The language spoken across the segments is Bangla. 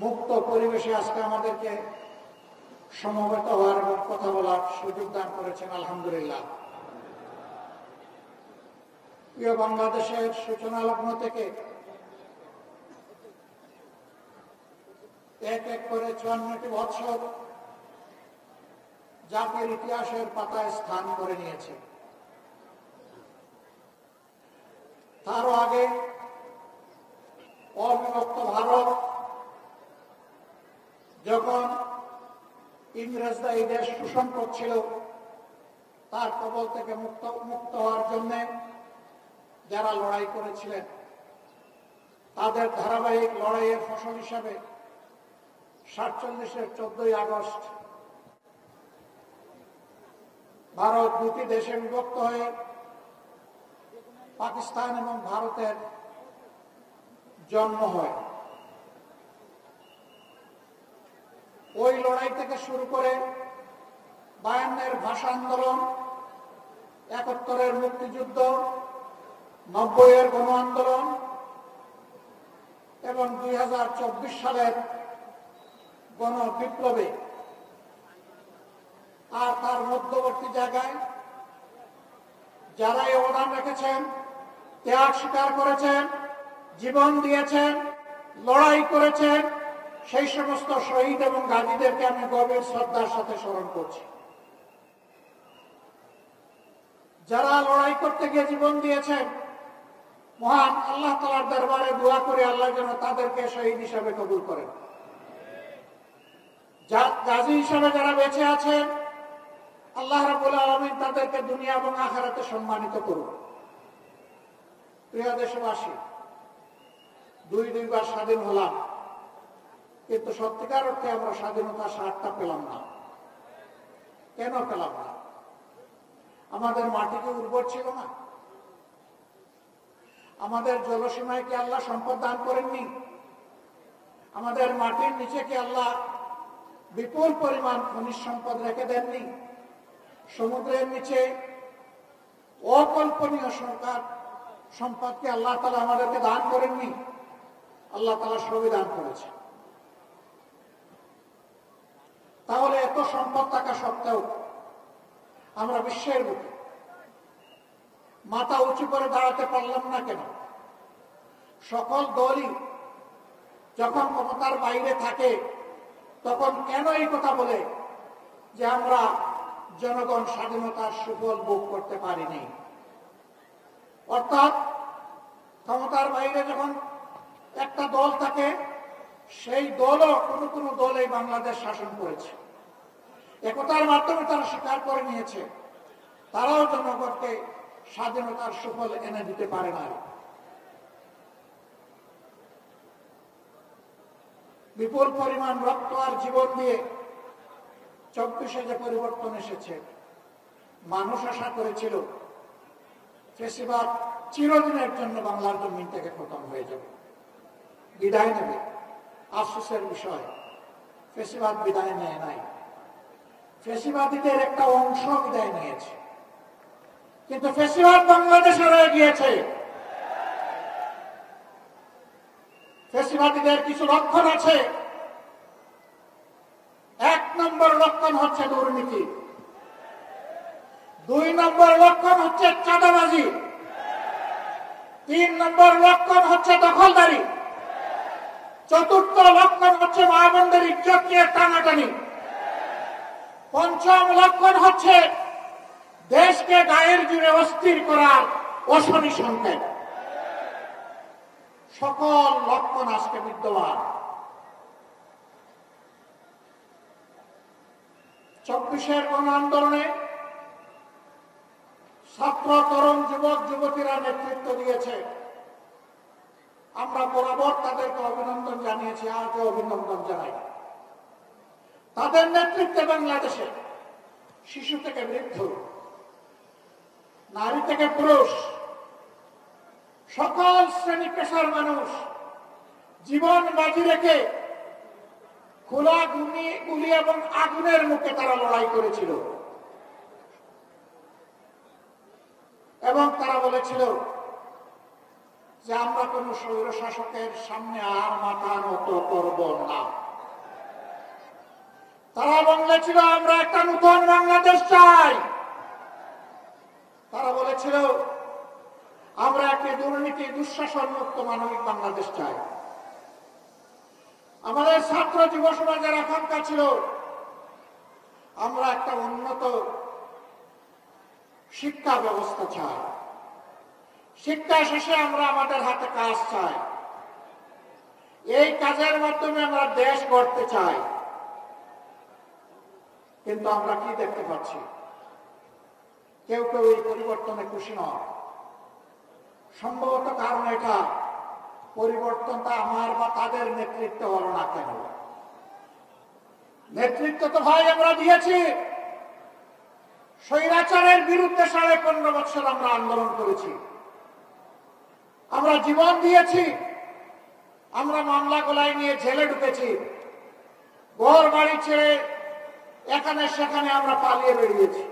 মুক্ত পরিবেশে আজকে আমাদেরকে সমবেত হওয়ার এবং কথা বলার সুযোগ দান করেছেন, আলহামদুলিল্লাহ। প্রিয় বাংলাদেশের সূচনা লগ্ন থেকে এক এক করে 54টি বৎসর জাতির ইতিহাসের পাতায় স্থান করে নিয়েছে। তারও আগে অবিভক্ত ভারত যখন ইংরেজরা এই দেশ শোষণ করছিল, তার কবল থেকে মুক্ত হওয়ার জন্য যারা লড়াই করেছিলেন, তাদের ধারাবাহিক লড়াইয়ের ফসল হিসাবে 47-এর 14ই আগস্ট ভারত দুটি দেশে বিভক্ত হয়ে পাকিস্তান এবং ভারতের জন্ম হয়। ওই লড়াই থেকে শুরু করে 52-এর ভাষা আন্দোলন, 71-এর মুক্তিযুদ্ধ, 90-এর গণ আন্দোলন এবং 2024 সালের গণ বিপ্লবে, আর তার মধ্যবর্তী জায়গায় যারা অবদান রেখেছেন, ত্যাগ স্বীকার করেছেন, জীবন দিয়েছেন, লড়াই করেছেন, সেই সমস্ত শহীদ এবং গাজীদেরকে আমি গভীর শ্রদ্ধার সাথে স্মরণ করছি। যারা লড়াই করতে গিয়ে জীবন দিয়েছেন, মহান আল্লাহ তাআলার দরবারে দোয়া করে আল্লাহ যেন তাদেরকে শহীদ হিসাবে কবুল করেন। গাজী হিসাবে যারা বেঁচে আছেন, আল্লাহ রাব্বুল আলামিন তাদেরকে দুনিয়া এবং আখিরাতে সম্মানিত করুন। প্রিয় দেশবাসী, দুইবার স্বাধীন হলাম, কিন্তু সত্যিকার অর্থে আমরা স্বাধীনতার স্বাদটা পেলাম না। কেন পেলাম না? আমাদের মাটি কি উর্বর ছিল না? আমাদের জলসীমায় কি আল্লাহ সম্পদ দান করেননি? আমাদের মাটির নিচে কি আল্লাহ বিপুল পরিমাণ খনিজ সম্পদ রেখে দেননি? সমুদ্রের নিচে অকল্পনীয় সম্পদকে আল্লাহ তাআলা আমাদেরকে দান করেননি? আল্লাহ তাআলা সবই দান করেছে। তাহলে এত সম্পদ থাকা সত্ত্বেও আমরা বিশ্বের বুকে মাথা উঁচু করে দাঁড়াতে পারলাম না কেন? সকল দলই যখন ক্ষমতার বাইরে থাকে, তখন কেন এই কথা বলে যে আমরা জনগণ স্বাধীনতার সুফল ভোগ করতে পারিনি? অর্থাৎ ক্ষমতার বাইরে যখন একটা দল থাকে, সেই দলও কোনো দল এই বাংলাদেশ শাসন করেছে। একতার মাধ্যমে তারা স্বীকার করে নিয়েছে তারাও জনগণকে স্বাধীনতার সুফল এনে দিতে পারে না। বিপুল পরিমাণ রক্ত আর জীবন দিয়ে 24-এ যে পরিবর্তন এসেছে, মানুষ আশা করেছিল ফ্যাসিবাদ চিরদিনের জন্য বাংলার জমিন থেকে খতম হয়ে যাবে, বিদায় নেবে। আফসোসের বিষয়, ফ্যাসিবাদ বিদায় নেয় নাই। ফ্যাসিবাদীদের একটা অংশ বিদায় নিয়েছে, কিন্তু ফ্যাসিবাদ বাংলাদেশে রয়ে গিয়েছে। ফ্যাসিবাদীদের কিছু লক্ষণ আছে। 1 নম্বর লক্ষণ হচ্ছে দুর্নীতি, 2 নম্বর লক্ষণ হচ্ছে চাঁদাবাজি, 3 নম্বর লক্ষণ হচ্ছে দখলদারি, 4র্থ লক্ষণ হচ্ছে মা বোনদের ইজ্জত নিয়ে টানাটানি, 5ম লক্ষণ হচ্ছে দেশকে গায়ের জুড়ে অস্থির করার অশনি সংকেত। সকল লক্ষণ আজকে বিদ্যমান। 24-এর গণ আন্দোলনে ছাত্র, তরুণ, যুবক যুবতীরা নেতৃত্ব দিয়েছে। আমরা বরাবর তাদেরকে অভিনন্দন জানিয়েছি, আজও অভিনন্দন জানাই। তাদের নেতৃত্বে বাংলাদেশে শিশু থেকে বৃদ্ধ, নারী থেকে পুরুষ, সকল শ্রেণী পেশার মানুষ জীবন বাজি রেখে খোলা গুলি এবং আগুনের মুখে তারা লড়াই করেছিল এবং তারা বলেছিল যে আমরা কোন স্বৈর শাসকের সামনে আর মাথা নত করব না। তারা বলেছিল আমরা একটা নতুন বাংলাদেশ চাই। তারা বলেছিল আমরা একটি দুর্নীতি দুঃশাসন মুক্ত মানবিক বাংলাদেশ চাই। আমাদের ছাত্র যুব সমাজের আকাঙ্ক্ষা ছিল আমরা একটা উন্নত শিক্ষা ব্যবস্থা চাই। শিক্ষা শেষে আমরা আমাদের হাতে কাজ চাই। এই কাজের মাধ্যমে আমরা দেশ গড়তে চাই। কিন্তু আমরা কি দেখতে পাচ্ছি? কেউ কেউ এই পরিবর্তনে খুশি নয়। সম্ভবত কারণ এটা পরিবর্তনটা আমার বা তাদের নেতৃত্ব হলো না কেন? নেতৃত্ব তো ভাই আমরা দিয়েছি। স্বৈরাচারের বিরুদ্ধে 15.5 বছর আমরা আন্দোলন করেছি, আমরা জীবন দিয়েছি, আমরা মামলা গোলাই নিয়ে জেলে ঢুকেছি, ঘর বাড়ি ছেড়ে এখানে সেখানে আমরা পালিয়ে বেরিয়েছি।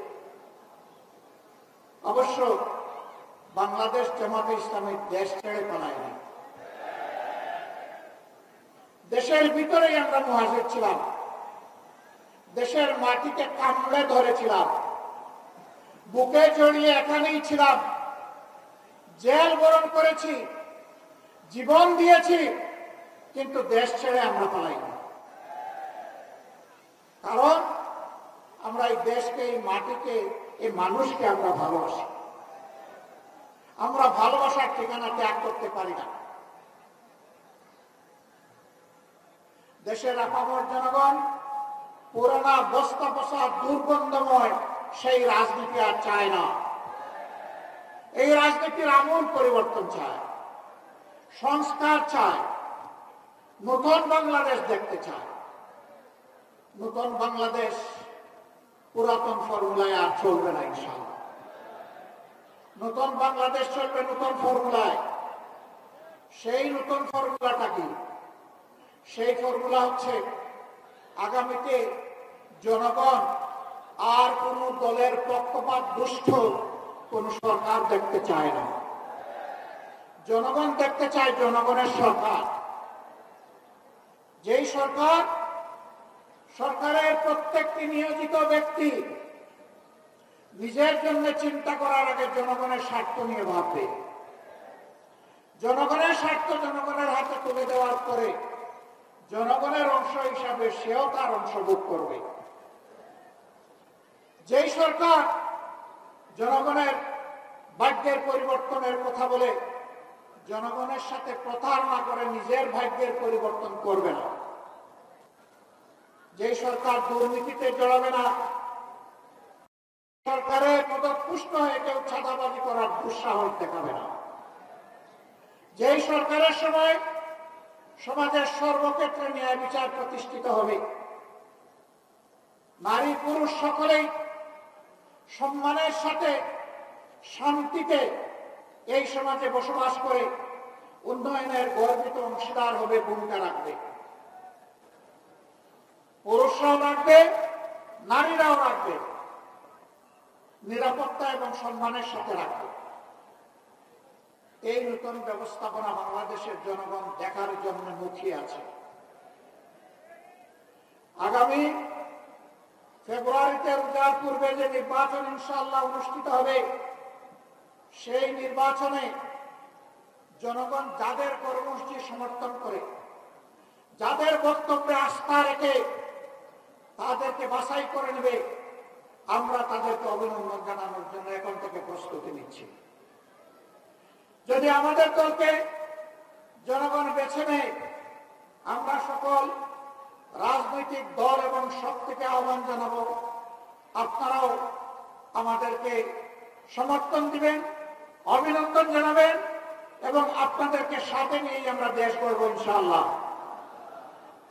অবশ্য বাংলাদেশ জামাতে ইসলামী দেশ ছেড়ে পালায়নি। দেশের ভিতরেই আমরা মুহাজির ছিলাম, দেশের মাটিকে কামড়ে ধরেছিলাম, বুকে জড়িয়ে এখানেই ছিলাম, জেল বরণ করেছি, জীবন দিয়েছি, কিন্তু দেশ ছেড়ে আমরা পালাইনি। কারণ আমরা এই দেশকে, এই মাটিকে, এই মানুষকে আমরা ভালোবাসি। আমরা ভালোবাসার ঠিকানা ত্যাগ করতে পারি না। দেশের আপামর জনগণ পুরানা বস্তা বসা দুর্গন্ধময় সেই রাজনীতি আর চায় না। এই রাজনীতির আমূল পরিবর্তন চায়, সংস্কার চায়, নতুন বাংলাদেশ দেখতে চায়। নতুন বাংলাদেশ পুরাতন ফর্মুলায় আর চলবে না ইনশাআল্লাহ। নতুন বাংলাদেশ চলবে নতুন ফর্মুলায়। সেই নতুন ফর্মুলাটা কি? সেই ফর্মুলা হচ্ছে আগামীতে জনগণ আর কোন দলের পক্ষপাত দুষ্ট কোন সরকার দেখতে চায় না। জনগণ দেখতে চায় জনগণের সরকার। যেই সরকার, সরকারের প্রত্যেকটি নিয়োজিত ব্যক্তি নিজের জন্য চিন্তা করার আগে জনগণের স্বার্থ নিয়ে ভাববে। জনগণের স্বার্থ জনগণের হাতে তুলে দেওয়ার পরে জনগণের অংশ হিসাবে সেও তার অংশ ভোগ করবে। যেই সরকার জনগণের ভাগ্যের পরিবর্তনের কথা বলে জনগণের সাথে প্রতারণা করে নিজের ভাগ্যের পরিবর্তন করবে না, যে সরকার দুর্নীতিতে জড়াবে না, সরকারের পদপুষ্ট হয়ে কেউ চাঁদাবাজি করার দুঃসাহস দেখাবে না, যেই সরকারের সময় সমাজের সর্বক্ষেত্রে ন্যায় বিচার প্রতিষ্ঠিত হবে, নারী পুরুষ সকলেই সম্মানের সাথে শান্তিতে এই সমাজে বসবাস করে উন্নয়নের গর্বিত অংশীদার হবে, ভূমিকা রাখবে। পুরুষরাও রাখবে, নারীরাও রাখবে, নিরাপত্তা এবং সম্মানের সাথে রাখবে। এই নতুন ব্যবস্থাপনা বাংলাদেশের জনগণ দেখার জন্য মুখিয়ে আছে। আগামী ফেব্রুয়ারিতে রোজার পূর্বে যে নির্বাচন ইনশাআল্লাহ অনুষ্ঠিত হবে, সেই নির্বাচনে জনগণ যাদের কর্মসূচি সমর্থন করে, যাদের বক্তব্যে আস্থা রেখে তাদেরকে বাছাই করে নেবে, আমরা তাদেরকে অভিনন্দন জানানোর জন্য এখন থেকে প্রস্তুতি নিচ্ছি। যদি আমাদের দলকে জনগণ বেছে নেয়, আমরা সকল রাজনৈতিক দল এবং শক্তিকে আহ্বান জানাবো, আপনারাও আমাদেরকে সমর্থন দিবেন, অভিনন্দন জানাবেন এবং আপনাদেরকে সাথে নিয়েই আমরা দেশ গড়ব ইনশাআল্লাহ।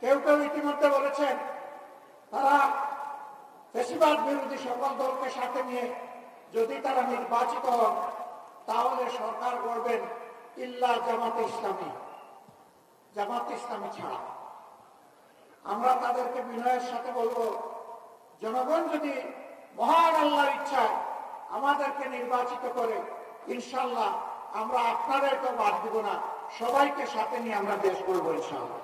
কেউ কেউ ইতিমধ্যে বলেছেন তারা ফ্যাসিবাদ বিরোধী সকল দলকে সাথে নিয়ে যদি তারা নির্বাচিত হন তাহলে সরকার গড়বেন ইল্লা জামাতে ইসলামী, জামাতে ইসলামী ছাড়া। আমরা তাদেরকে বিনয়ের সাথে বলবো, জনগণ যদি মহান আল্লাহর ইচ্ছায় আমাদেরকে নির্বাচিত করে ইনশাআল্লাহ আমরা আপনাদেরকে বাদ দিব না, সবাইকে সাথে নিয়ে আমরা দেশ গড়ব ইনশাআল্লাহ।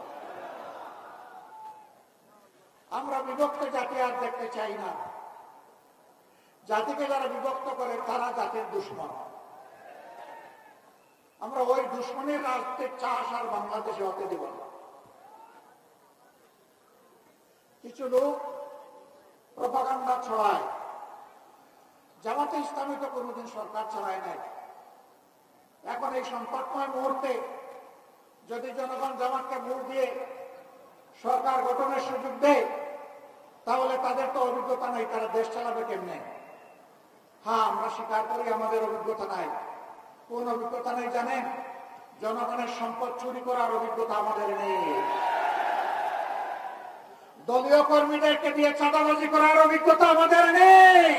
আমরা বিভক্ত জাতি আর দেখতে চাই না। জাতিকে যারা বিভক্ত করে তারা জাতির দুশ্মন। আমরা ওই দুশ্মনের রাজনীতির চাষ আর বাংলাদেশে হতে দেব না। কিছু লোক প্রপাগান্ডা ছড়ায়, জামাতে ইসলামী তো কোনোদিন সরকার চালায় নাই। এখন এই সংকটময় মুহূর্তে যদি জনগণ জামাতকে ভোট দিয়ে সরকার গঠনের সুযোগ দেয়, তাহলে তাদের তো অভিজ্ঞতা নাই, তারা দেশ চালাবে কেমনে? হ্যাঁ, আমরা স্বীকার করি আমাদের অভিজ্ঞতা নাই। কোন অভিজ্ঞতা নেই জানেন? জনগণের সম্পদ চুরি করার অভিজ্ঞতা আমাদের নেই। দলীয় কর্মীদেরকে দিয়ে চাঁদাবাজি করার অভিজ্ঞতা আমাদের নেই।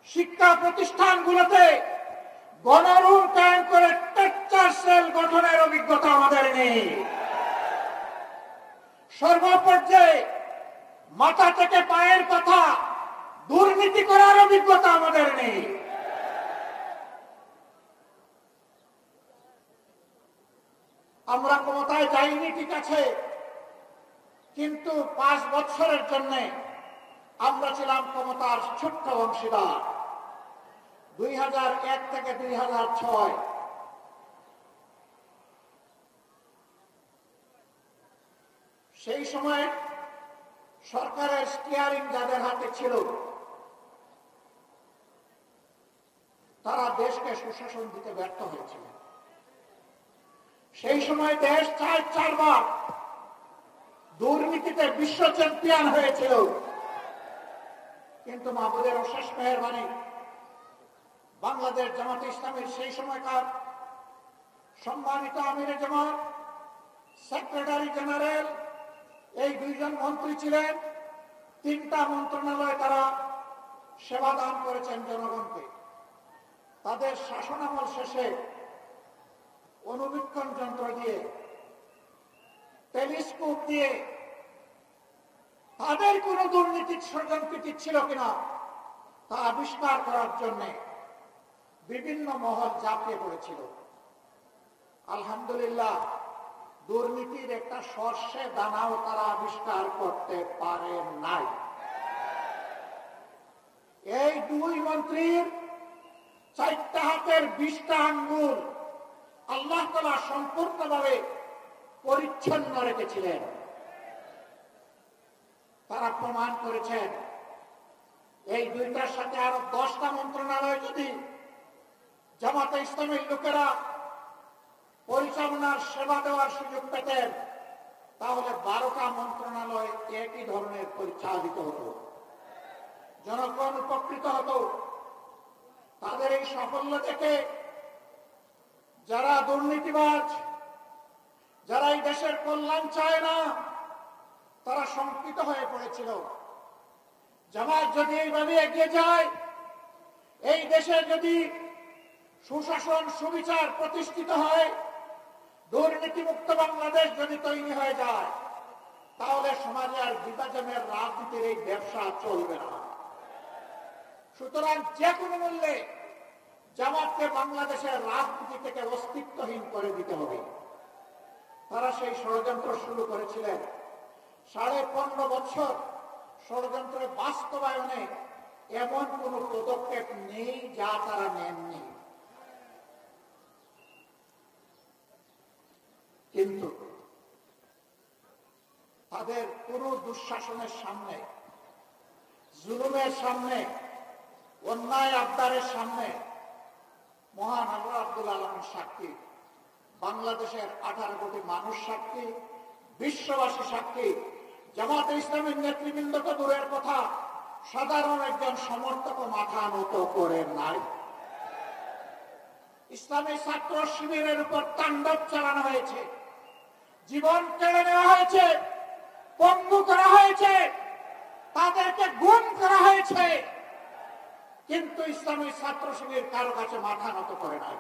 শিক্ষা প্রতিষ্ঠানগুলোতে গণরুম কায়েম করে টেকচার সেল গঠনের অভিজ্ঞতা আমাদের নেই। সর্বপর্যায়ে মাথা থেকে পায়ের কথা দুর্নীতি করার অভিজ্ঞতা আমাদের নেই। আমরা ক্ষমতায় যাইনি ঠিক আছে, কিন্তু 5 বছরের জন্য আমরা ছিলাম ক্ষমতার ছোট্ট অংশীদার। 2001 থেকে 2006 সেই সময় সরকারের স্টিয়ারিং যাদের হাতে ছিল, তারা দেশকে সুশাসন দিতে ব্যর্থ হয়েছিল। সেই সময় দেশ 4 বার দুর্নীতিতে বিশ্ব চ্যাম্পিয়ন হয়েছিল, কিন্তু মাহবুবের অশেষ মেহেরবানি বাংলাদেশ জামাতে ইসলামের সেই সময়কার সম্মানিত আমিরে জামাত, সেক্রেটারি জেনারেল, এই 2 জন মন্ত্রী ছিলেন। 3টা মন্ত্রণালয় তারা সেবা দান করেছেন জনগণকে। তাদের শাসনামল শেষে অনুবীক্ষণ যন্ত্র দিয়ে, টেলিস্কোপ দিয়ে তাদের কোন দুর্নীতির ষড়যন্ত্র ছিল কিনা তা আবিষ্কার করার জন্য বিভিন্ন মহল ঝাঁপিয়ে পড়েছিল। আলহামদুলিল্লাহ, দুর্নীতির একটা সর্ষে দানাও তারা আবিষ্কার করতে পারে নাই। এই 2 মন্ত্রীর 4টা হাতের 20টা আঙ্গুল আল্লাহ তাআলা সম্পূর্ণভাবে পরিচ্ছন্ন রেখেছিলেন। তারা প্রমাণ করেছেন এই 2টার সাথে আরো 10টা মন্ত্রণালয় যদি জামাতে ইসলামের লোকেরা পরিচালনার সেবা দেওয়ার সুযোগ পেতেন, তাহলে 12টা মন্ত্রণালয় একই ধরনের পরিচালিত হতো, জনগণ উপকৃত হতো। তাদের এই সাফল্য দেখে যারা দুর্নীতিবাজ, যারা এই দেশের কল্যাণ চায় না, তারা শঙ্কিত হয়ে পড়েছিল। জামাত যদি এইভাবে এগিয়ে যায়, এই দেশে যদি সুশাসন সুবিচার প্রতিষ্ঠিত হয়, দুর্নীতিমুক্ত বাংলাদেশ যদি তৈরি হয়ে যায়, তাহলে সমাজে আর বিভাজনের রাজনীতির এই ব্যবসা চলবে না। সুতরাং যে কোনো মূল্যে জামাতকে বাংলাদেশের রাজনীতি থেকে অস্তিত্বহীন করে দিতে হবে। তারা সেই ষড়যন্ত্র শুরু করেছিলেন। 15.5 বছর ষড়যন্ত্রের বাস্তবায়নে এমন কোন পদক্ষেপ নেই যা তারা নেননি। কিন্তু তাদের কোন দুঃশাসনের সামনে, জুলুমের সামনে, অন্যায় আবদারের সামনে মহান আল্লাহ আব্দুল আলম সাক্ষী, বাংলাদেশের 18 কোটি মানুষ সাক্ষী, বিশ্ববাসী সাক্ষী। জামাতে ইসলামের নেতৃবৃন্দ তো দূরের কথা, সাধারণ একজন সমর্থক মাথা নত করে নাই। ইসলামী ছাত্র শিবিরের উপর তাণ্ডব চালানো হয়েছে, জীবন কেড়ে নেওয়া হয়েছে, পঙ্গু করা হয়েছে, তাদেরকে গুম করা হয়েছে, কিন্তু ইসলামী ছাত্র শিবির কারো কাছে মাথা নত করে নাই।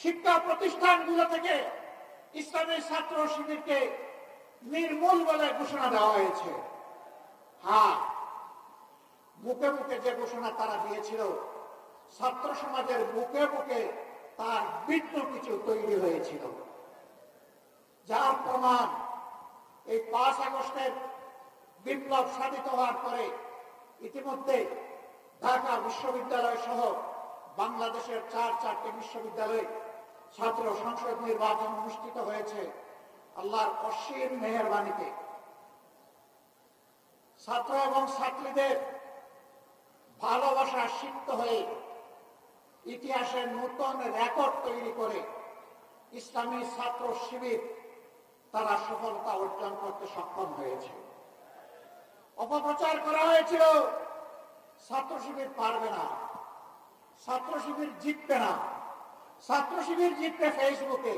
শিক্ষা প্রতিষ্ঠানগুলো থেকে ইসলামী ছাত্র শিবিরকে নির্মূল বলে ঘোষণা দেওয়া হয়েছে। হ্যাঁ, মুখে মুখে যে ঘোষণা তারা দিয়েছিল ছাত্র সমাজের বুকে বুকে তার বিঘ্ন কিছু তৈরি হয়েছিল, যার প্রমাণ এই 5 আগস্টের বিপ্লব সাধিত হওয়ার পরে ইতিমধ্যে ঢাকা বিশ্ববিদ্যালয় সহ বাংলাদেশের 4টি বিশ্ববিদ্যালয়ে ছাত্র সংসদ নির্বাচন অনুষ্ঠিত হয়েছে। আল্লাহর অসীম মেহেরবানিতে ছাত্র এবং ছাত্রীদের ভালোবাসা সিক্ত হয়ে ইতিহাসের নতুন রেকর্ড তৈরি করে ইসলামী ছাত্র শিবির তারা সফলতা অর্জন করতে সক্ষম হয়েছে। অপপ্রচার করা হয়েছিল ছাত্র শিবির পারবে না, ছাত্র শিবির জিতবে না, ছাত্র শিবির জিতবে ফেসবুকে,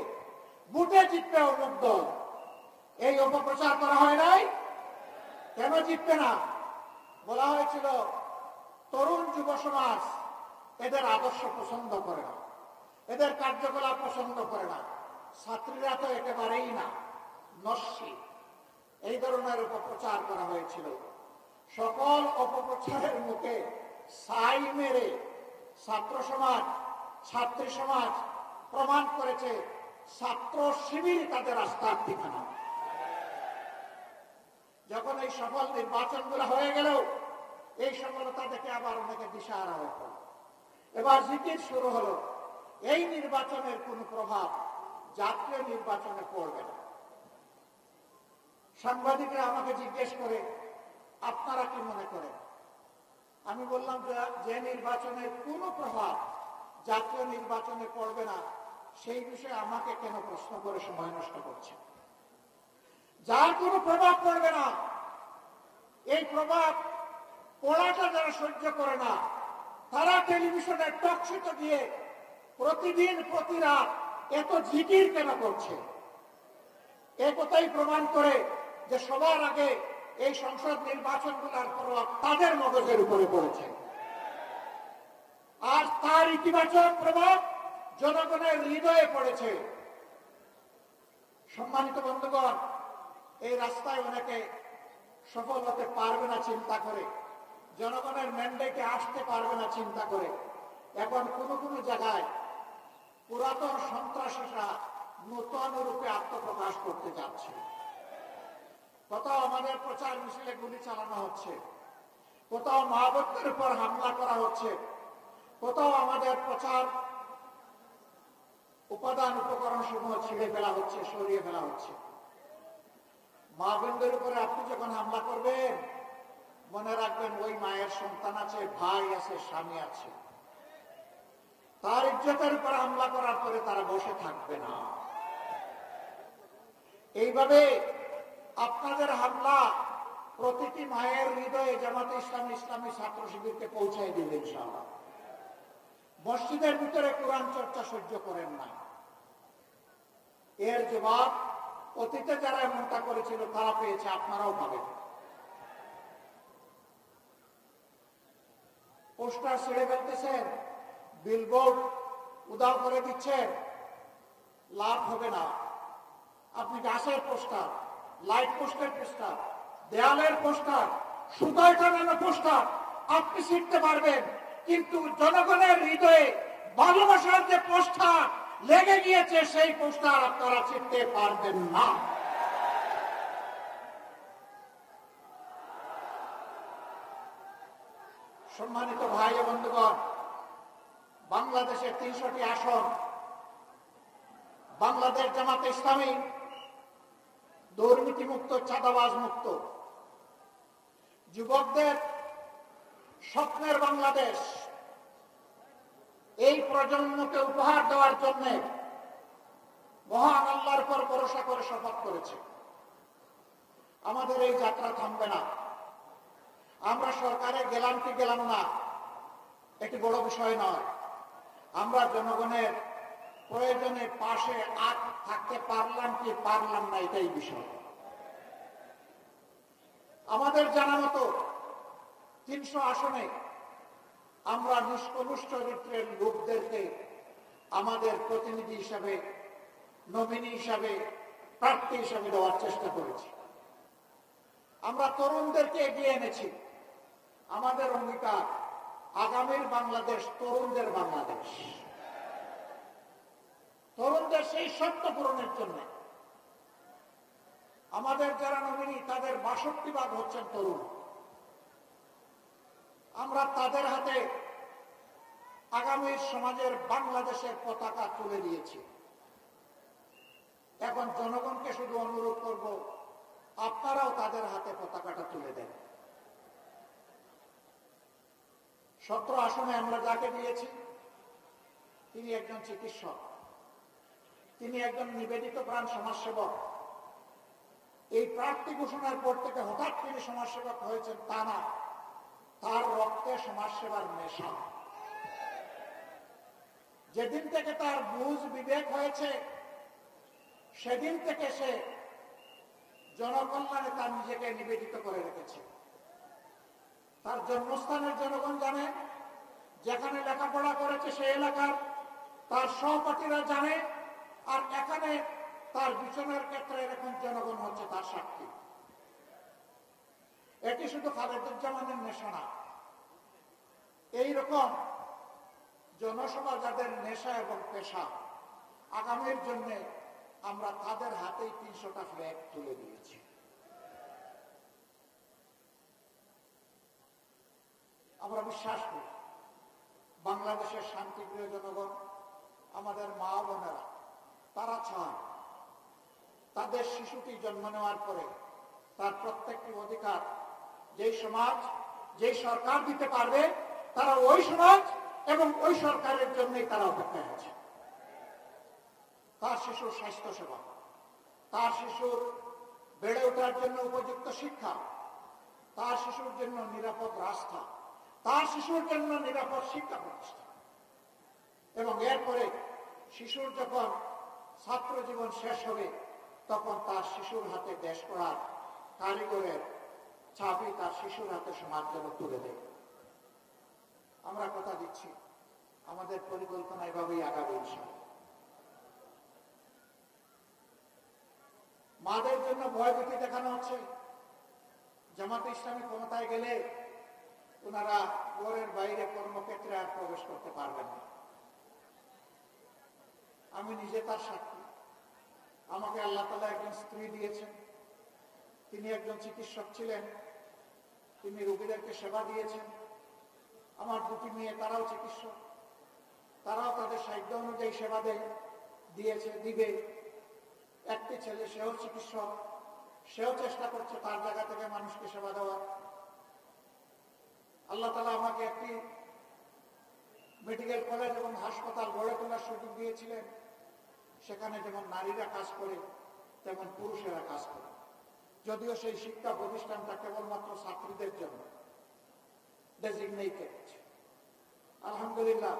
বুটে জিতবে অমুক দল। এই অপপ্রচার করা হয় নাই। কেন জিতবে না? বলা হয়েছিল তরুণ যুব সমাজ এদের আদর্শ পছন্দ করে না, এদের কার্যকলাপ পছন্দ করে না, ছাত্রীরা তো একেবারেই না, নস্যি। এই ধরনের অপপ্রচার করা হয়েছিল। সকল অপপ্রচারের মুখে ছাই মেরে ছাত্র সমাজ, ছাত্রী সমাজ প্রমাণ করেছে ছাত্র শিবির তাদের আস্থার ঠিকানা। যখন এই সফল নির্বাচনগুলো হয়ে গেল, এই সফলতা দেখে আবার অনেকে দিশাহারা হয়ে পড়ল। এবার জিকির শুরু হলো। এই নির্বাচনের কোন প্রভাব জাতীয় নির্বাচনে পড়বে না। সাংবাদিকরা আমাকে জিজ্ঞেস করে, আপনারা কি মনে করেন? আমি বললাম যে নির্বাচনের কোন প্রভাব জাতীয় নির্বাচনে পড়বে না, সেই বিষয়ে আমাকে কেন প্রশ্ন করে সময় নষ্ট করছে? যার কোনো প্রভাব পড়বে না, এই প্রভাব পড়াটা যারা সহ্য করে না, তারা টেলিভিশনের টকশোতে গিয়ে প্রতিদিন প্রতি রাত এত জিকির কেন করছে? এ কথাই প্রমাণ করে যে সবার আগে এই সংসদ নির্বাচনগুলোর প্রভাব তাদের মগজের উপরে পড়েছে, আর তার ইতিবাচক প্রভাব জনগণের হৃদয়ে পড়েছে। সম্মানিত বন্ধুগণ, এই রাস্তায় অনেকে সফল হতে পারবে না চিন্তা করে, জনগণের ম্যান্ডেটে আসতে পারবে না চিন্তা করে এখন কোন কোন জায়গায় পুরাতন সন্ত্রাসীরা নতুন রূপে আত্মপ্রকাশ করতে যাচ্ছে। কোথাও আমাদের প্রচার মিছিলে গুলি চালানো হচ্ছে, কোথাও মহাবতের উপর হামলা করা হচ্ছে, কোথাও আমাদের প্রচার উপাদান উপকরণ সমূহ ছিঁড়ে ফেলা হচ্ছে, সরিয়ে ফেলা হচ্ছে। মা বোনদের উপরে আপনি যখন হামলা করবেন, মনে রাখবেন ওই মায়ের সন্তান আছে, ভাই আছে, স্বামী আছে, তার ইজ্জতের উপর হামলা করার পরে তারা বসে থাকবে না। এইভাবে আপনাদের হামলা প্রতিটি মায়ের হৃদয়ে জামাতে ইসলামী, ইসলামী ছাত্র শিবিরকে পৌঁছায় দিবে ইনশাআল্লাহ। মসজিদের ভিতরে কোরআন চর্চা সহ্য করেন না, এর জবাব অতীতে যারা এমনটা করেছিল তারা পেয়েছে, আপনারাও পাবেন। পোস্টার ছেড়ে ফেলতেছেন, বিলবোর্ড উদাও করে দিচ্ছেন, লাভ হবে না। আপনি গাছের পোস্টার, লাইট পোস্টের পোস্টার, দেয়ালের পোস্টার, সুতায় টানানো পোস্টার আপনি শিখতে পারবেন, কিন্তু জনগণের হৃদয়ে ভালোবাসার যে পোস্টার লেগে গিয়েছে সেই পোস্টার আপনারা শিখতে পারবেন না। সম্মানিত ভাই ও বন্ধুগণ, বাংলাদেশের 300টি আসন বাংলাদেশ জামাতে ইসলামী দুর্নীতি মুক্ত, চাঁদাবাজ মুক্ত, যুবকদের স্বপ্নের বাংলাদেশ, এই প্রজন্মকে উপহার দেওয়ার জন্য মহান আল্লাহর উপর ভরসা করে শপথ করেছে। আমাদের এই যাত্রা থামবে না। আমরা সরকারে গেলাম কি গেলাম না একটি বড় বিষয় নয়, আমরা জনগণের প্রয়োজনে পাশে থাকতে পারলাম কি পারলাম না এটাই বিষয়। আমাদের জানা মতো 300 আসনে আমরা নিষ্কলুষ চরিত্রের লোকদেরকে আমাদের প্রতিনিধি হিসাবে, নমিনি হিসাবে, প্রার্থী হিসাবে দেওয়ার চেষ্টা করেছি। আমরা তরুণদেরকে এগিয়ে এনেছি। আমাদের অঙ্গীকার আগামীর বাংলাদেশ তরুণদের বাংলাদেশ। তরুণদের সেই স্বপ্ন পূরণের জন্য আমাদের যারা নমিনি তাদের ৬২ ভাগ হচ্ছেন তরুণ। আমরা তাদের হাতে আগামীর সমাজের বাংলাদেশের পতাকা তুলে দিয়েছি। এখন জনগণকে শুধু অনুরোধ করব, আপনারাও তাদের হাতে পতাকাটা তুলে দেন। ১৭ আসনে আমরা যাকে দিয়েছি তিনি একজন চিকিৎসক, তিনি একজন নিবেদিত প্রাণ সমাজসেবক। এই প্রার্থী ঘোষণার পর থেকে হঠাৎ তিনি সমাজসেবক হয়েছেন তা না, তার রক্তে সমাজসেবার নেশা। যেদিন থেকে তার বুঝ বিবেক হয়েছে সেদিন থেকে সে জনকল্যাণে তার নিজেকে নিবেদিত করে রেখেছে। তার জন্মস্থানের জনগণ জানে, যেখানে লেখাপড়া করেছে সে এলাকার তার সহপাঠীরা জানে, আর এখানে তার বিচরণের ক্ষেত্রে এখন জনগণ হচ্ছে তার সাক্ষী। এটি শুধু খালেদুজ্জামানের নেশা না, এইরকম জনসভা যাদের নেশা এবং পেশা, আগামীর জন্য আমরা তাদের হাতেই ৩০০টা ফ্ল্যাগ তুলে দিয়েছি। আমরা বিশ্বাস করি বাংলাদেশের শান্তিপ্রিয় জনগণ, আমাদের মা বোনেরা, তারা চান তাদের শিশুটি জন্ম নেওয়ার পরে তার প্রত্যেকটি অধিকার যেই সমাজ, যেই সরকার দিতে পারবে, তারা ওই সমাজ এবং ওই সরকারের জন্যই তারা অপেক্ষায় আছে। তার শিশুর স্বাস্থ্য সেবা, তার শিশুর বেড়ে ওঠার জন্য উপযুক্ত শিক্ষা, তার শিশুর জন্য নিরাপদ রাস্তা, তার শিশুর জন্য নিরাপদ শিক্ষা প্রতিষ্ঠান, এবং এরপরে শিশুর যখন ছাত্র জীবন শেষ হবে তখন তার শিশুর হাতে দেশ গড়ার কারিগরের চাবি তার শিশুর হাতে সমাজ যেন তুলে দেয়। আমরা কথা দিচ্ছি আমাদের পরিকল্পনা এভাবেই আগাবে ইনশাআল্লাহ। মাদের জন্য ভয়ভীতি দেখানো হচ্ছে। জামাতে ইসলামী ক্ষমতায় গেলে ওনারা ঘরের বাইরে কর্মক্ষেত্রে আর প্রবেশ করতে পারবেন না। আমি নিজে তার সাক্ষী। আমাকে আল্লাহ তাআলা একজন স্ত্রী দিয়েছেন, তিনি একজন চিকিৎসক ছিলেন, তিনি রোগীদেরকে সেবা দিয়েছেন। আমার দুটি মেয়ে, তারাও চিকিৎসক, তারাও তাদের সাধ্য অনুযায়ী সেবা দিয়েছে, দিবে। একটি ছেলে, সেও চিকিৎসক, সেও চেষ্টা করছে তার জায়গা থেকে মানুষকে সেবা দেওয়ার। আল্লাহ তাআলা আমাকে একটি মেডিকেল কলেজ এবং হাসপাতাল গড়ে তোলার সুযোগ দিয়েছিলেন। সেখানে যেমন নারীরা কাজ করে তেমন পুরুষেরা কাজ করে, যদিও সেই শিক্ষা প্রতিষ্ঠানটা কেবলমাত্র ছাত্রীদের জন্য ডেজিগনেটেড। আলহামদুলিল্লাহ,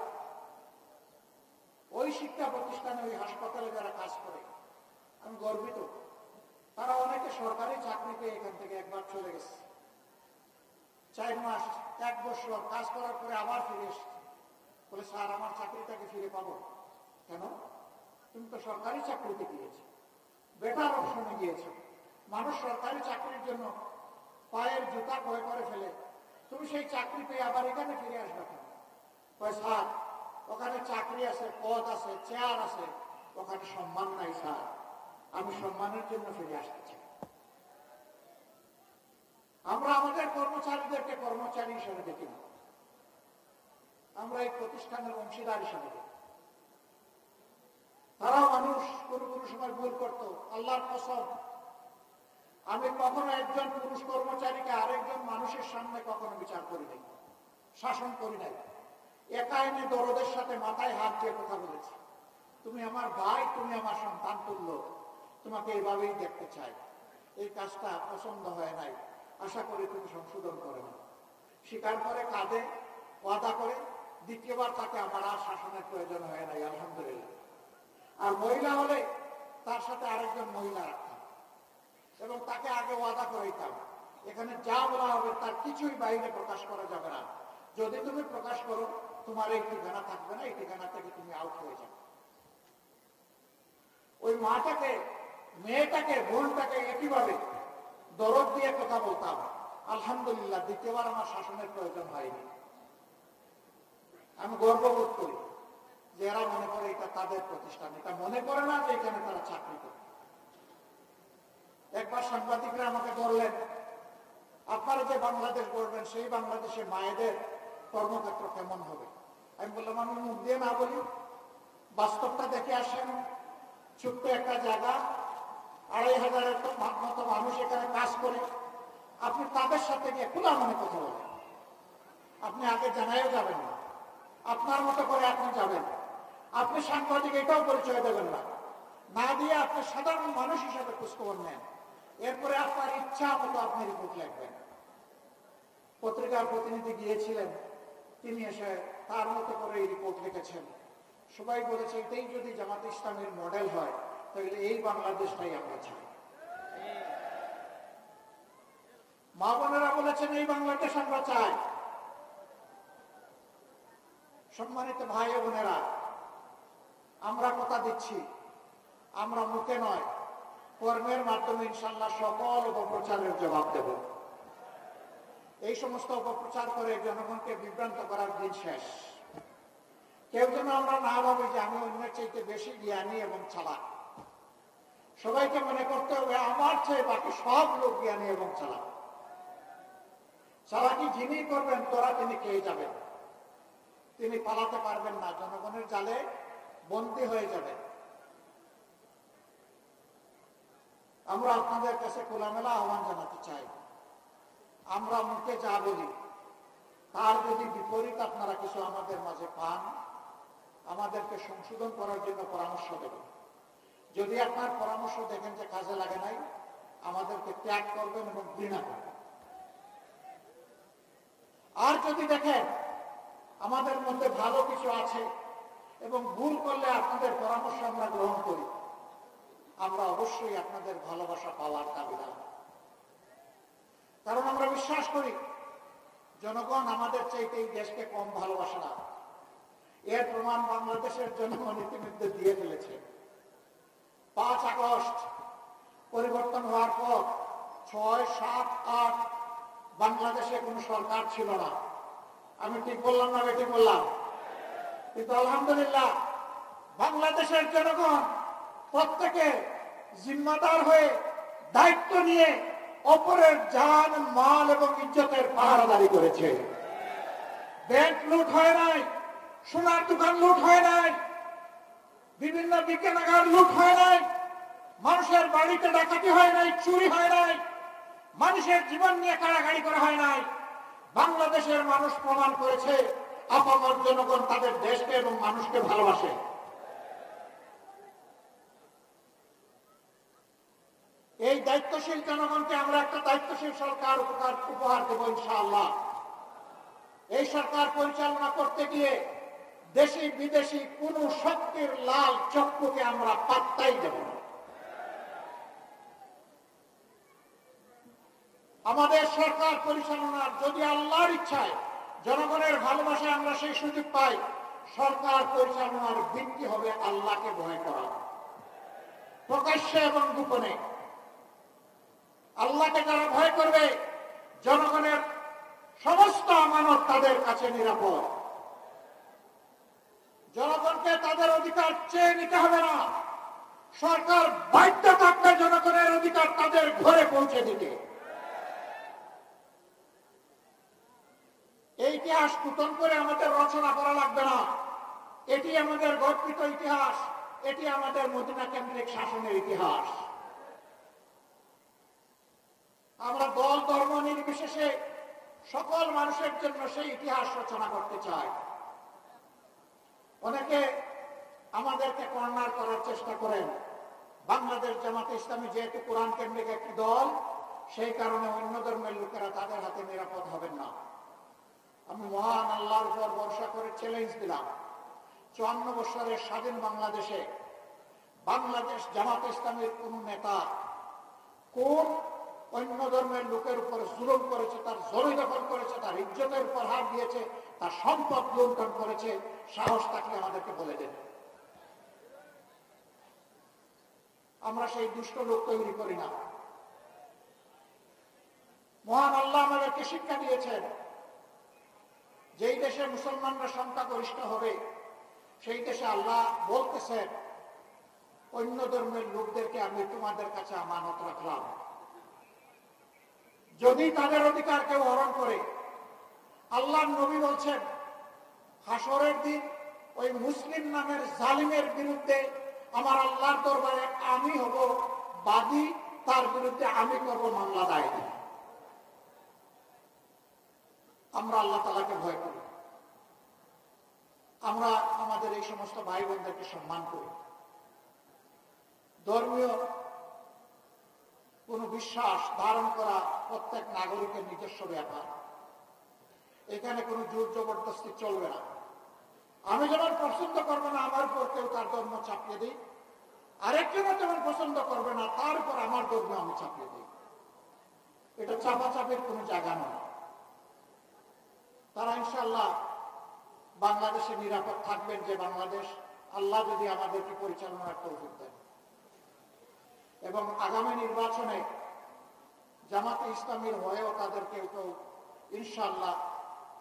ওই শিক্ষা প্রতিষ্ঠানে, ওই হাসপাতালে যারা কাজ করে আমি গর্বিত। তারা অনেকে সরকারি চাকরি পেয়ে এখান থেকে একবার চলে গেছে, 4 মাস 1 বছর কাজ করার পরে আবার ফিরে এসছে, বলে স্যার আমার চাকরিটাকে ফিরে পাবো। কেন? তুমি তো সরকারি চাকরিতে গিয়েছো, বেটার অপশনে গিয়েছো। মানুষ সরকারি চাকরির জন্য পায়ের জুতা ক্রয় করে ফেলে, তুমি সেই চাকরি পেয়ে আবার এখানে ফিরে আসবে কেন? স্যার ওখানে চাকরি আছে, পদ আছে, চেয়ার আছে, ওখানে সম্মান নাই স্যার, আমি সম্মানের জন্য ফিরে আসতে চাই। আমরা আমাদের কর্মচারীদেরকে কর্মচারী হিসেবে দেখি না, আমরা এই প্রতিষ্ঠানের অংশীদার হিসেবে দেখি। তারাও মানুষ, কোনো কোনো সময় ভুল করত। আল্লাহর কসম, আমি কখনো একজন পুরুষ কর্মচারীকে আরেকজন মানুষের সামনে কখনো বিচার করি নাই, শাসন করি নাই। একা এনে দরদের সাথে মাথায় হাত দিয়ে কথা বলেছি, তুমি আমার ভাই, তুমি আমার সন্তান তুল্য, তোমাকে এইভাবেই দেখতে চাই। এই কাজটা পছন্দ হয় নাই, আশা করি তুমি সংশোধন করে নাও। স্বীকার করে, কাঁদে, ওয়াদা করে, দ্বিতীয়বার তাকে আমার আর শাসনের প্রয়োজন হয় নাই, আলহামদুলিল্লাহ। আর মহিলা হলে তার সাথে আরেকজন মহিলা রাখতাম এবং তাকে আগে ওয়াদা করাইতাম, এখানে যা বলা হবে তার কিছুই বাইরে প্রকাশ করা যাবে না। যদি তুমি প্রকাশ করো তোমার এই ঠিকানা থাকবে না, এই ঠিকানা থেকে তুমি আউট হয়ে যাবে। ওই মাটাকে, মেয়েটাকে, বোনটাকে একইভাবে দরদ দিয়ে কথা বলতাম। আলহামদুলিল্লাহ, দ্বিতীয়বার আমার শাসনের প্রয়োজন হয়নি। আমি গর্ববোধ করি যে এরা মনে করে এটা তাদের প্রতিষ্ঠান, এটা মনে করে না যে এখানে তারা চাকরি করে। একবার সাংবাদিকরা আমাকে বললেন, আপনারা যে বাংলাদেশ গড়বেন সেই বাংলাদেশে মায়েদের কর্মক্ষেত্র কেমন হবে? আমি বললাম, আমি মুখ দিয়ে না বলি, বাস্তবটা দেখে আসেন। ছোট্ট একটা জায়গা, ২৫০০ মতো মানুষ এখানে কাজ করে, আপনি তাদের সাথে গিয়ে খোলা মনে কথা বলেন। আপনি আগে জানাইও যাবেন না, আপনার মতো করে আপনি যাবেন। আপনি সাংবাদিক এটাও পরিচয় দেবেন না, না দিয়ে আপনি সাধারণ মানুষ হিসাবে খোঁজখবর নেন। এরপরে আপনার ইচ্ছা মতো আপনি রিপোর্ট লিখবেন। পত্রিকার প্রতিনিধি গিয়েছিলেন, তিনি এসে তার মতো করে এই রিপোর্ট লিখেছেন। সবাই বলেছে এটাই যদি জামাত ইসলামের মডেল হয় তাহলে এই বাংলাদেশটাই আমরা চাই। মা বোনেরা বলেছেন এই বাংলাদেশ আমরা চাই। সম্মানিত ভাই ও বোনেরা, আমরা কথা দিচ্ছি, আমরা মুখে নয় কর্মের মাধ্যমে ইনশাল্লাহ সকল অপপ্রচারের জবাব দেব। এই সমস্ত অপপ্রচার করে জনগণকে বিভ্রান্ত করার দিন শেষ। কেউ যেন আমরা না ভাবি যে আমি অন্যের চাইতে বেশি জ্ঞানী এবং চালাক। সবাইকে মনে করতে হবে আমার চেয়ে বাকি সব লোক জ্ঞানী এবং চালাক। চালাকি যিনি করবেন তোরা তিনি খেয়ে যাবেন, তিনি পালাতে পারবেন না, জনগণের জালে বন্দী হয়ে যাবেন। আমরা আপনাদের কাছে খোলামেলা আহ্বান জানাতে চাই, আমরা মুখে যা বলি তার যদি বিপরীত আপনারা কিছু আমাদের মাঝে পান, আমাদেরকে সংশোধন করার জন্য পরামর্শ দেবেন। যদি আপনার পরামর্শ দেখেন যে কাজে লাগে নাই, আমাদেরকে ত্যাগ করবেন এবং ঘৃণা করবেন। আর যদি দেখেন আমাদের মধ্যে ভালো কিছু আছে এবং ভুল করলে আপনাদের পরামর্শ আমরা গ্রহণ করি, আমরা অবশ্যই আপনাদের ভালোবাসা পাওয়ার দাবিদার। কারণ আমরা বিশ্বাস করি জনগণ আমাদের চাইতে এই দেশকে কম ভালোবাসে না। এর প্রমাণ বাংলাদেশের জনগণ ইতিমধ্যে দিয়ে ফেলেছে। ৫ আগস্ট পরিবর্তন হওয়ার পর ৬, ৭, ৮ বাংলাদেশে কোনো সরকার ছিল না। আমি ঠিক বললাম না বেঠিক বললাম? কিন্তু আলহামদুলিল্লাহ বাংলাদেশের জনগণ প্রত্যেকে জিম্মাদার হয়ে দায়িত্ব নিয়ে অপরের জান, মাল এবং ইজ্জতের পাহারাদারি করেছে। ব্যাংক লুট হয় নাই, সোনার দোকান লুট হয় নাই, বিভিন্ন বিজ্ঞানাগার লুট হয় নাই, মানুষের বাড়িতে ডাকাতি হয় নাই, চুরি হয় নাই, মানুষের জীবন নিয়ে কাড়াকাড়ি করা হয় নাই। বাংলাদেশের মানুষ প্রমাণ করেছে আপামর জনগণ তাদের দেশকে এবং মানুষকে ভালোবাসে। এই দায়িত্বশীল জনগণকে আমরা একটা দায়িত্বশীল সরকার উপহার দেব ইনশাআল্লাহ। এই সরকার পরিচালনা করতে গিয়ে দেশি বিদেশি কোন শক্তির লাল চক্ষুকে আমরা পাত্তাই দেব না। আমাদের সরকার পরিচালনার যদি আল্লাহর ইচ্ছায় জনগণের ভালোবাসায় আমরা সেই সুযোগ পাই, সরকার পরিচালনার ভিত্তি হবে আল্লাহকে ভয় করা, প্রকাশ্যে এবং গোপনে। আল্লাহকে যারা ভয় করবে, জনগণের সমস্ত আমানত তাদের কাছে নিরাপদ। জনগণকে তাদের অধিকার চেয়ে নিতে হবে না, সরকার বাধ্য থাকবে জনগণের অধিকার তাদের ঘরে পৌঁছে দিতে। এই ইতিহাস নতুন করে আমাদের রচনা করা লাগবে না, এটি আমাদের গর্বিত ইতিহাস, এটি আমাদের মদিনা কেন্দ্রিক শাসনের ইতিহাস। আমরা দল ধর্ম নির্বিশেষে সকল মানুষের জন্য সেই ইতিহাস রচনা করতে চাই। অনেকে আমাদেরকে কর্নার করার চেষ্টা করেন। বাংলাদেশ জামাতে ইসলামী যেহেতু কোরআন কেন্দ্রিক একটি দল, সেই কারণে অন্য ধর্মের লোকেরা তাদের হাতে নিরাপদ হবেন না। আমি মহান আল্লাহর উপর ভরসা করে চ্যালেঞ্জ দিলাম, ৫৪ বছরের স্বাধীন বাংলাদেশে বাংলাদেশ জামাতে ইসলামের কোন নেতা কোন অন্য ধর্মের লোকের উপর জুলুম করেছে, তার জমি দখল করেছে, তার ইজ্জতের উপর হাত দিয়েছে, তার সম্পদ লুণ্ঠন করেছে, সাহস থাকলে আমাদেরকে বলে দেন। আমরা সেই দুষ্ট লোক তৈরি করি না। মহান আল্লাহ আমাদেরকে শিক্ষা দিয়েছেন, যেই দেশে মুসলমানরা সংখ্যাগরিষ্ঠ হবে সেই দেশে আল্লাহ বলতেছেন অন্য ধর্মের লোকদেরকে আমি তোমাদের কাছে আমানত রাখলাম, যদি তাদের অধিকার কেউ হরণ করে। আল্লাহর নবী বলছেন হাসরের দিন ওই মুসলিম নামের জালিমের বিরুদ্ধে আমার আল্লাহর দরবারে আমি হব বাদী, তার বিরুদ্ধে আমি করব মামলা দায়ের। আমরা আল্লাহ তাআলাকে ভয় করি, আমরা আমাদের এই সমস্ত ভাই বোনদেরকে সম্মান করি। ধর্মীয় কোন বিশ্বাস ধারণ করা প্রত্যেক নাগরিকের নিজস্ব ব্যাপার, এখানে কোনো জোর জবরদস্তি চলবে না। আমি যেমন পছন্দ করবো না আমার উপর কেউ তার ধর্ম চাপিয়ে দিই, আরেকজনও যেমন পছন্দ করবে না তার উপর আমার ধর্ম আমি চাপিয়ে দিই। এটা চাপাচাপির কোনো জায়গা নয়। তারা ইনশাআল্লাহ বাংলাদেশে নিরাপদ থাকবেন, যে বাংলাদেশ আল্লাহ যদি আমাদেরকে পরিচালনার তৌফিক দেন। এবং আগামী নির্বাচনে জামাতে ইসলামীর হয়েও তাদের কেউ কেউ ইনশাআল্লাহ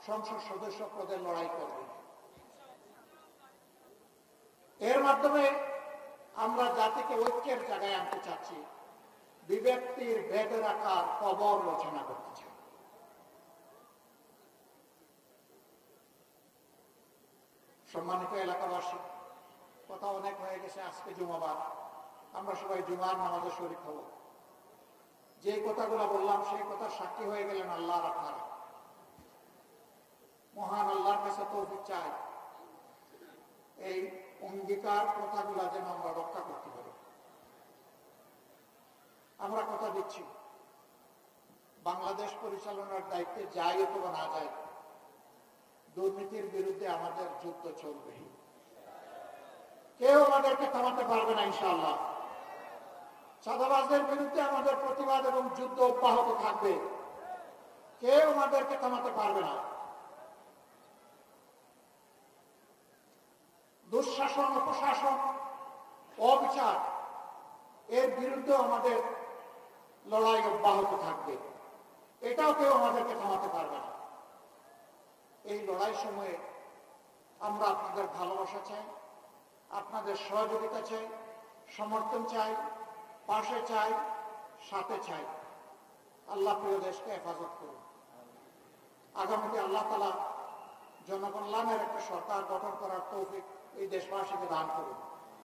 সংসদ সদস্য পদে লড়াই করবে। এর মাধ্যমে আমরা জাতিকে ঐক্যের জায়গায় আনতে চাচ্ছি, বিভক্তির ভেদে রাখার কবর রচনা করতে চাই। সম্মানিত এলাকাবাসী, কথা অনেক হয়ে গেছে। আজকে জুমাবার, আমরা সবাই জুমার নামাজে শরীক হব। যে কথাগুলো বললাম সেই কথার সাক্ষী হয়ে গেলেন আল্লাহ আপনারা। মহান আল্লাহর কাছে তৌফিক চাই এই অঙ্গীকার কথাগুলো যেন আমরা রক্ষা করতে পারি। আমরা কথা দিচ্ছি বাংলাদেশ পরিচালনার দায়িত্বে যাই অথবা না যাই, দুর্নীতির বিরুদ্ধে আমাদের যুদ্ধ চলবে। কেউ আমাদেরকে থামাতে পারবে না ইনশাআল্লাহ। চাঁদাবাজদের বিরুদ্ধে আমাদের প্রতিবাদ এবং যুদ্ধ অব্যাহত থাকবে, কেউ আমাদেরকে থামাতে পারবে না। দুঃশাসন, অপশাসন, অবিচার এর বিরুদ্ধে আমাদের লড়াই অব্যাহত থাকবে, এটাও কেউ আমাদেরকে থামাতে পারবে না। এই লড়াই সময়ে আমরা আপনাদের ভালোবাসা চাই, আপনাদের সহযোগিতা চাই, সমর্থন চাই, পাশে চাই, সাথে চাই। আল্লাহ প্রিয় দেশকে হেফাজত করুন। আগামীতে আল্লাহ তাআলা জনকল্যাণের একটা সরকার গঠন করার তৌফিক এই দেশবাসীকে দান করুন।